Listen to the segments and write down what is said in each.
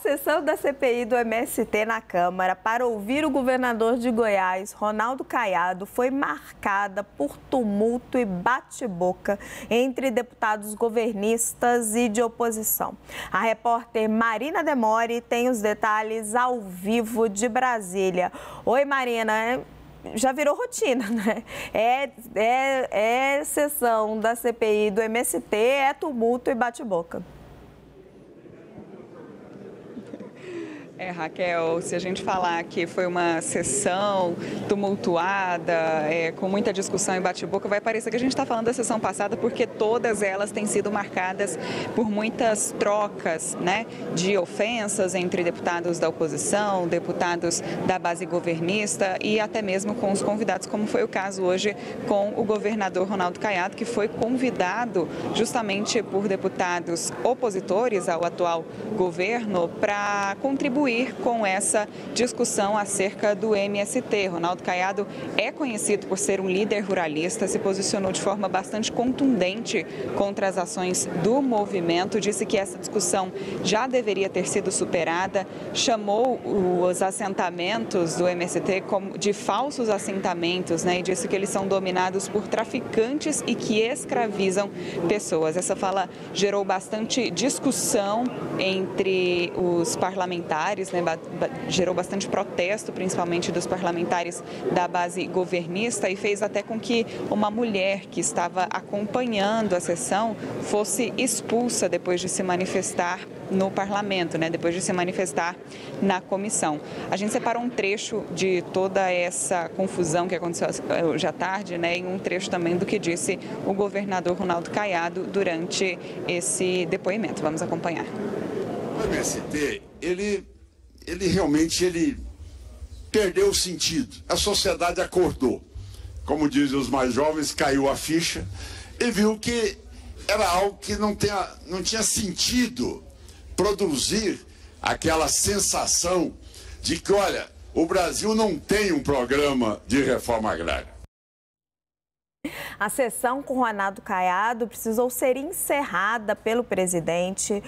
sessão da CPI do MST na Câmara para ouvir o governador de Goiás, Ronaldo Caiado, foi marcada por tumulto e bate-boca entre deputados governistas e de oposição. A repórter Marina Demore tem os detalhes ao vivo de Brasília. Oi, Marina. Já virou rotina, né? É sessão da CPI do MST, é tumulto e bate-boca. Raquel, se a gente falar que foi uma sessão tumultuada, com muita discussão e bate-boca, vai parecer que a gente está falando da sessão passada, porque todas elas têm sido marcadas por muitas trocas, né, de ofensas entre deputados da oposição, deputados da base governista e até mesmo com os convidados, como foi o caso hoje com o governador Ronaldo Caiado, que foi convidado justamente por deputados opositores ao atual governo para contribuir com essa discussão acerca do MST. Ronaldo Caiado é conhecido por ser um líder ruralista, se posicionou de forma bastante contundente contra as ações do movimento, disse que essa discussão já deveria ter sido superada, chamou os assentamentos do MST de falsos assentamentos, né, e disse que eles são dominados por traficantes e que escravizam pessoas. Essa fala gerou bastante discussão entre os parlamentares, né, gerou bastante protesto, principalmente dos parlamentares da base governista, e fez até com que uma mulher que estava acompanhando a sessão fosse expulsa depois de se manifestar no parlamento, né, depois de se manifestar na comissão. A gente separou um trecho de toda essa confusão que aconteceu hoje à tarde, né, e um trecho também do que disse o governador Ronaldo Caiado durante esse depoimento. Vamos acompanhar. O MST, ele realmente perdeu o sentido. A sociedade acordou. Como dizem os mais jovens, caiu a ficha e viu que era algo que não tinha sentido produzir aquela sensação de que, olha, o Brasil não tem um programa de reforma agrária. A sessão com Ronaldo Caiado precisou ser encerrada pelo presidente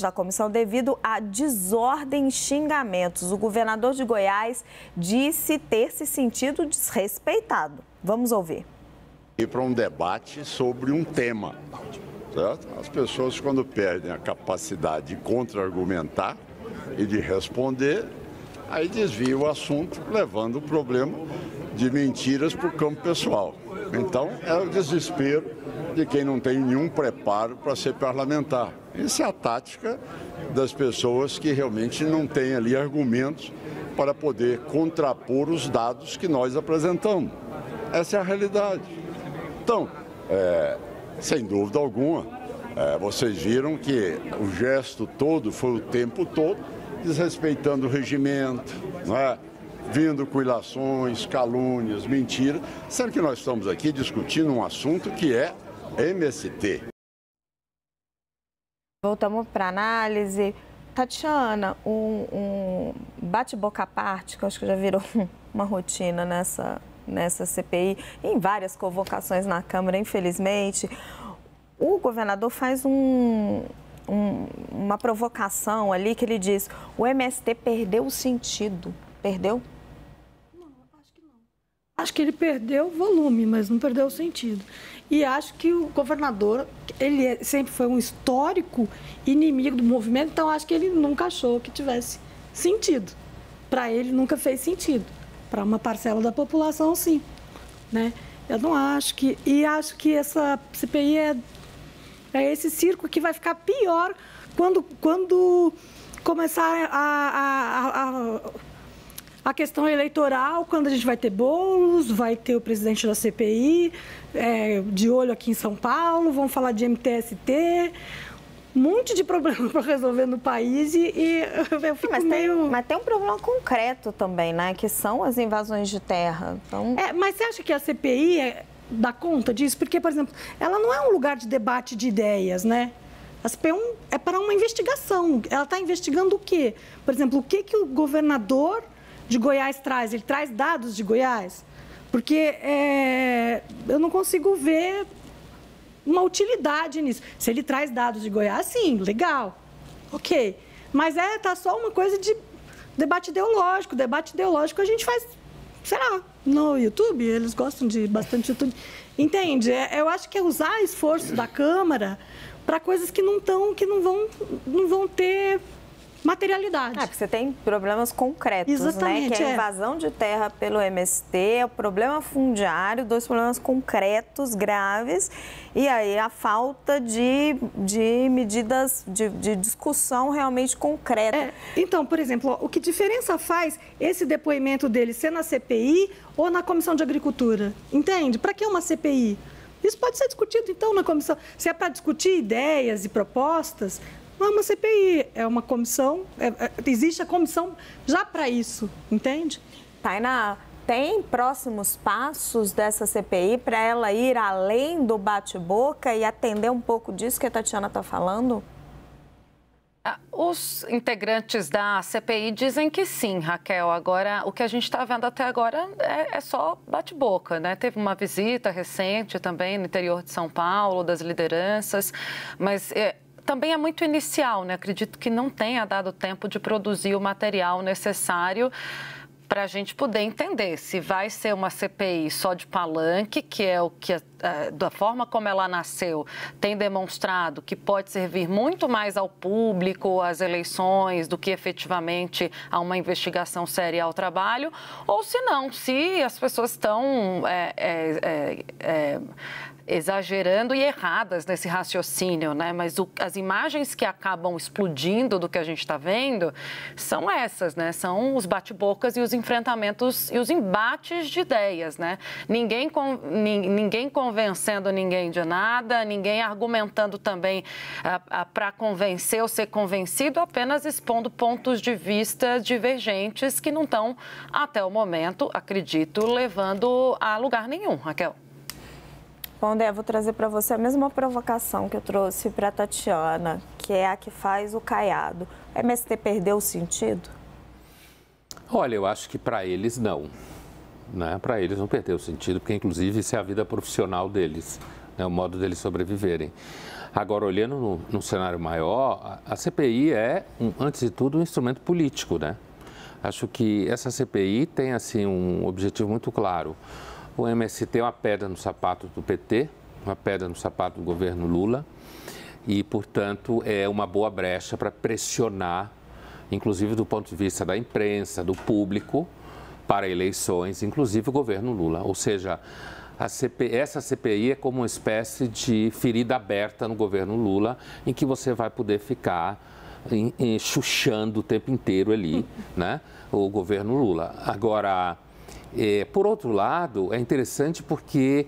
da comissão devido a desordem e xingamentos. O governador de Goiás disse ter se sentido desrespeitado. Vamos ouvir. E para um debate sobre um tema, certo? As pessoas, quando perdem a capacidade de contra-argumentar e de responder, aí desviam o assunto, levando o problema de mentiras para o campo pessoal. Então, é o desespero de quem não tem nenhum preparo para ser parlamentar. Essa é a tática das pessoas que realmente não têm ali argumentos para poder contrapor os dados que nós apresentamos. Essa é a realidade. Então, sem dúvida alguma, vocês viram que o gesto todo foi o tempo todo desrespeitando o regimento, não é? Vindo com ilações, calúnias, mentiras, sendo que nós estamos aqui discutindo um assunto que é MST. Voltamos para a análise. Tatiana, um bate-boca à parte, que eu acho que já virou uma rotina nessa CPI, em várias convocações na Câmara, infelizmente. O governador faz uma provocação ali que ele diz: o MST perdeu o sentido. Perdeu? Não, acho que não. Acho que ele perdeu o volume, mas não perdeu o sentido. E acho que o governador, ele sempre foi um histórico inimigo do movimento, então acho que ele nunca achou que tivesse sentido. Para ele nunca fez sentido. Para uma parcela da população, sim. Né? Eu não acho que... E acho que essa CPI é esse circo que vai ficar pior quando começar a questão eleitoral, quando a gente vai ter Boulos, vai ter o presidente da CPI, de olho aqui em São Paulo, vão falar de MTST, um monte de problema para resolver no país e eu fico mas tem um problema concreto também, né? Que são as invasões de terra. Então... mas você acha que a CPI dá conta disso? Porque, por exemplo, ela não é um lugar de debate de ideias, né? A CPI é para uma investigação. Ela está investigando o quê? Por exemplo, o que o governador de Goiás traz? Ele traz dados de Goiás? Porque eu não consigo ver uma utilidade nisso. Se ele traz dados de Goiás, sim, legal, ok. Mas tá só uma coisa de debate ideológico. Debate ideológico a gente faz, sei lá, no YouTube, eles gostam de bastante YouTube. Entende? Eu acho que é usar esforço da Câmara para coisas que não vão ter materialidade. Porque você tem problemas concretos, exatamente, né? Que é a invasão de terra pelo MST, o problema fundiário, 2 problemas concretos, graves, e aí a falta de medidas de discussão realmente concreta. Então, por exemplo, o que diferença faz esse depoimento dele ser na CPI ou na Comissão de Agricultura? Entende? Para que uma CPI? Isso pode ser discutido, então, na comissão. Se é para discutir ideias e propostas, não é uma CPI, é uma comissão, existe a comissão já para isso, entende? Tainá, tem próximos passos dessa CPI para ela ir além do bate-boca e atender um pouco disso que a Tatiana está falando? Os integrantes da CPI dizem que sim, Raquel. Agora, o que a gente está vendo até agora é só bate-boca, né? Teve uma visita recente também no interior de São Paulo, das lideranças, mas também é muito inicial, né? Acredito que não tenha dado tempo de produzir o material necessário para a gente poder entender se vai ser uma CPI só de palanque, que é o que, da forma como ela nasceu, tem demonstrado que pode servir muito mais ao público, às eleições, do que efetivamente a uma investigação séria ao trabalho, ou se não, se as pessoas estão exagerando e erradas nesse raciocínio, né? Mas as imagens que acabam explodindo do que a gente está vendo são essas, né? São os bate-bocas e os enfrentamentos e os embates de ideias, né? Ninguém convencendo ninguém de nada, ninguém argumentando também para convencer ou ser convencido, apenas expondo pontos de vista divergentes que não estão, até o momento, acredito, levando a lugar nenhum, Raquel. Bom, Dé, vou trazer para você a mesma provocação que eu trouxe para a Tatiana, que é a que faz o Caiado. O MST perdeu o sentido? Olha, eu acho que para eles não. Né? Para eles não perdeu o sentido, porque inclusive isso é a vida profissional deles, né? O modo deles sobreviverem. Agora, olhando no cenário maior, a CPI é, antes de tudo, um instrumento político, né? Acho que essa CPI tem, assim, um objetivo muito claro. O MST é uma pedra no sapato do PT, uma pedra no sapato do governo Lula e, portanto, é uma boa brecha para pressionar, inclusive do ponto de vista da imprensa, do público, para eleições, inclusive o governo Lula. Ou seja, essa CPI é como uma espécie de ferida aberta no governo Lula, em que você vai poder ficar chuchando o tempo inteiro ali, né, o governo Lula. Agora, por outro lado, é interessante porque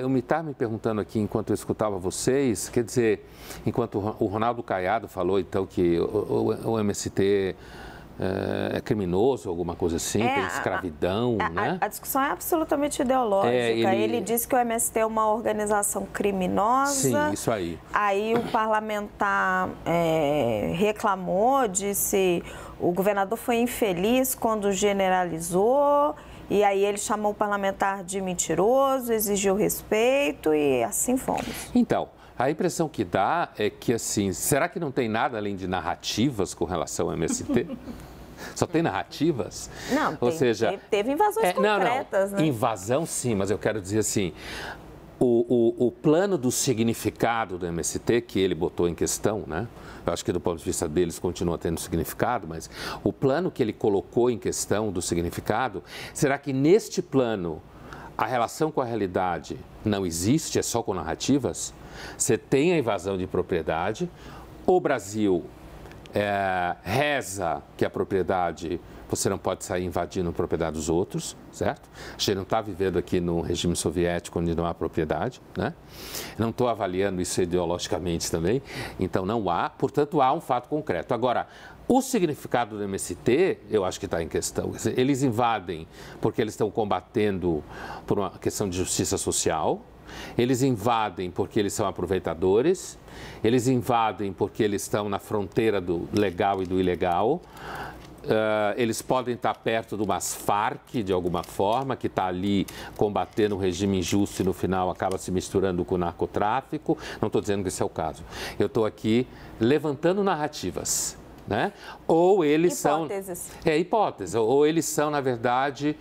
eu estava me perguntando aqui, enquanto eu escutava vocês, quer dizer, enquanto o Ronaldo Caiado falou, então, que o MST é criminoso, alguma coisa assim, tem escravidão, né? A discussão é absolutamente ideológica. Ele disse que o MST é uma organização criminosa. Sim, isso aí. Aí o parlamentar reclamou, disse o governador foi infeliz quando generalizou. E aí ele chamou o parlamentar de mentiroso, exigiu respeito e assim fomos. Então, a impressão que dá é que, assim, será que não tem nada além de narrativas com relação ao MST? Só tem narrativas? Não, teve invasões concretas, né? Invasão, sim, mas eu quero dizer assim, o plano do significado do MST, que ele botou em questão, né? Eu acho que do ponto de vista deles continua tendo significado, mas o plano que ele colocou em questão do significado, será que neste plano a relação com a realidade não existe, é só com narrativas? Você tem a invasão de propriedade, o Brasil reza que a propriedade, você não pode sair invadindo a propriedade dos outros, certo? A gente não está vivendo aqui no regime soviético onde não há propriedade, né? Não estou avaliando isso ideologicamente também, então não há, portanto há um fato concreto. Agora, o significado do MST, eu acho que está em questão. Eles invadem porque eles estão combatendo por uma questão de justiça social, eles invadem porque eles são aproveitadores, eles invadem porque eles estão na fronteira do legal e do ilegal. Eles podem estar perto de umas Farc, de alguma forma, que está ali combatendo um regime injusto e no final acaba se misturando com o narcotráfico. Não estou dizendo que esse é o caso. Eu estou aqui levantando narrativas, né? Ou eles Hipóteses. são... hipótese. Ou eles são, na verdade,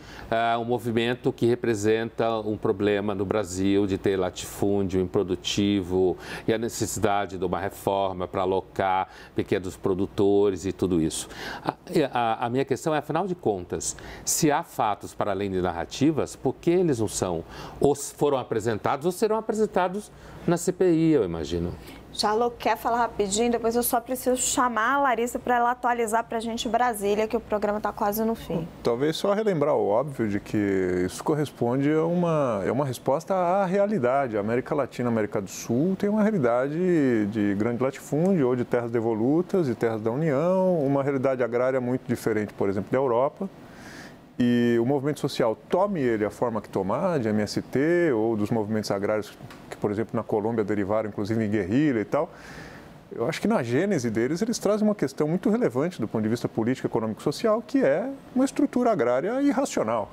um movimento que representa um problema no Brasil de ter latifúndio improdutivo e a necessidade de uma reforma para alocar pequenos produtores e tudo isso. A minha questão é, afinal de contas, se há fatos para além de narrativas, por que eles não são, ou foram apresentados, ou serão apresentados na CPI, eu imagino. Charlo, quer falar rapidinho? Depois eu só preciso chamar a Larissa para ela atualizar para a gente Brasília, que o programa está quase no fim. Talvez só relembrar o óbvio de que isso corresponde a uma resposta à realidade. A América Latina, a América do Sul tem uma realidade de grande latifúndio ou de terras devolutas e terras da União, uma realidade agrária muito diferente, por exemplo, da Europa. E o movimento social, tome ele a forma que tomar, de MST ou dos movimentos agrários que, por exemplo, na Colômbia derivaram, inclusive, em guerrilha e tal, eu acho que na gênese deles, eles trazem uma questão muito relevante do ponto de vista político, econômico e social, que é uma estrutura agrária irracional,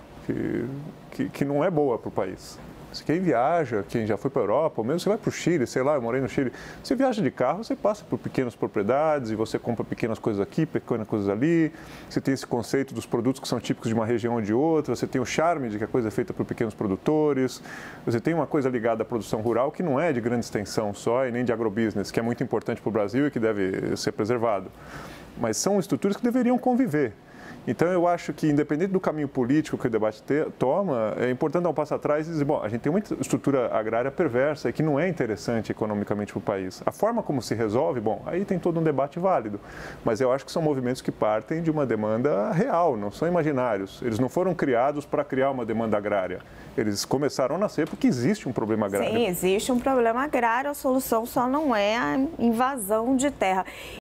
que não é boa para o país. Quem viaja, quem já foi para a Europa, ou mesmo você vai para o Chile, sei lá, eu morei no Chile, você viaja de carro, você passa por pequenas propriedades e você compra pequenas coisas aqui, pequenas coisas ali, você tem esse conceito dos produtos que são típicos de uma região ou de outra, você tem o charme de que a coisa é feita por pequenos produtores, você tem uma coisa ligada à produção rural que não é de grande extensão só e nem de agrobusiness, que é muito importante para o Brasil e que deve ser preservado. Mas são estruturas que deveriam conviver. Então, eu acho que, independente do caminho político que o debate toma, é importante dar um passo atrás e dizer, bom, a gente tem uma estrutura agrária perversa e que não é interessante economicamente para o país. A forma como se resolve, bom, aí tem todo um debate válido. Mas eu acho que são movimentos que partem de uma demanda real, não são imaginários. Eles não foram criados para criar uma demanda agrária. Eles começaram a nascer porque existe um problema agrário. Sim, existe um problema agrário, a solução só não é a invasão de terra.